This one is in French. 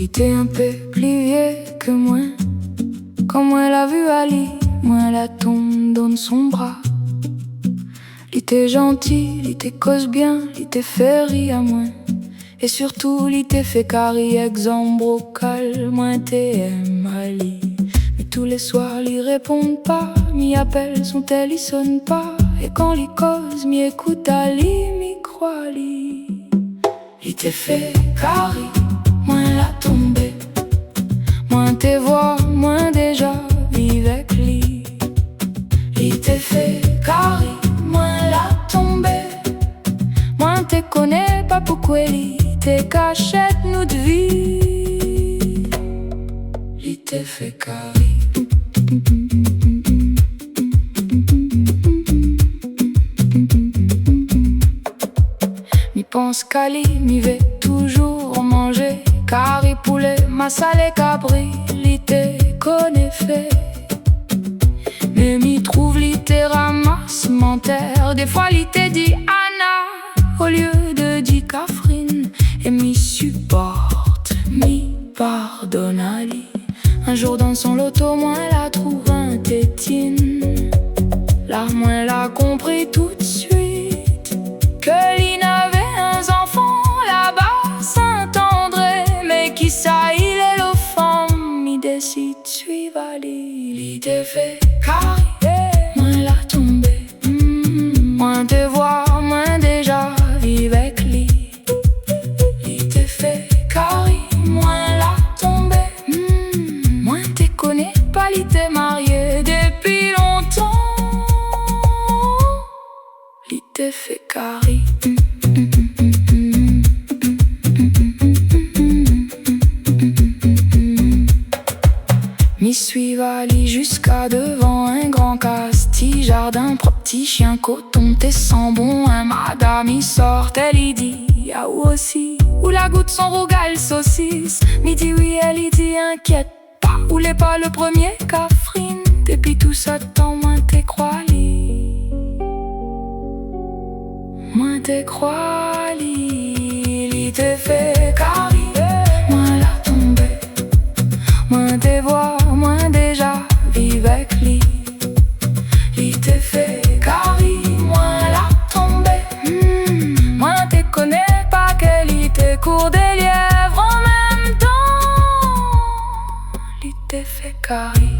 Il était un peu plus vieux que moi. Quand moi l'a vu Ali, moi la tombe dans son bras. Il était gentil, il était cause bien, il était fait rire à moi. Et surtout, il était fait carré, exemple brocal, moi t'aime Ali. Mais tous les soirs, il répond pas, m'y appelle, son tel, il sonne pas. Et quand il cause, m'y écoute Ali, m'y croit Ali. Il était fait carré, moins la tombée, moins tes voix, moins déjà vive avec lui. Il était fait carré, moins la tombée, moins te connais pas pourquoi il te cachette nous de vie. Il était fait carré. Mi pense qu'Ali m'y va toujours manger carré poulet, massalé cabri, l'ité connaît fait. Mais m'y trouve l'ité ramasse menteur. Des fois l'ité dit Anna au lieu de dire Catherine. Et m'y supporte, m'y pardonne Ali. Un jour dans son loto, moi la trouve un tétine. Là, moi l'a compris tout de suite que l'il n'avait un enfant là-bas, Saint-André. Mais qui ça, il est le femme, il décide de suivre Ali. Il était fait carré, moins la tombée, moins te voir, moins déjà vivre avec lui. Il était fait carré, moins la tombée, moins te connais pas, il était marié depuis longtemps. Il était fait carré. M'y suivent Ali jusqu'à devant un grand casti jardin, propre petit chien coton, t'es sans bon, un madame y sort, elle y dit ah ou aussi, ou la goutte son rougal saucisse. Midi oui, elle y dit inquiète pas, ou l'est pas le premier Catherine. Depuis tout ce temps, moins t'es crois li, moins t'es crois li. Il te fait carré, moins la tombée, moins tes voix, moins déjà vive avec lui. Il te fait carré, moins la tombée, moins te connais pas qu'elle y te court des lièvres en même temps. Il te fait carré.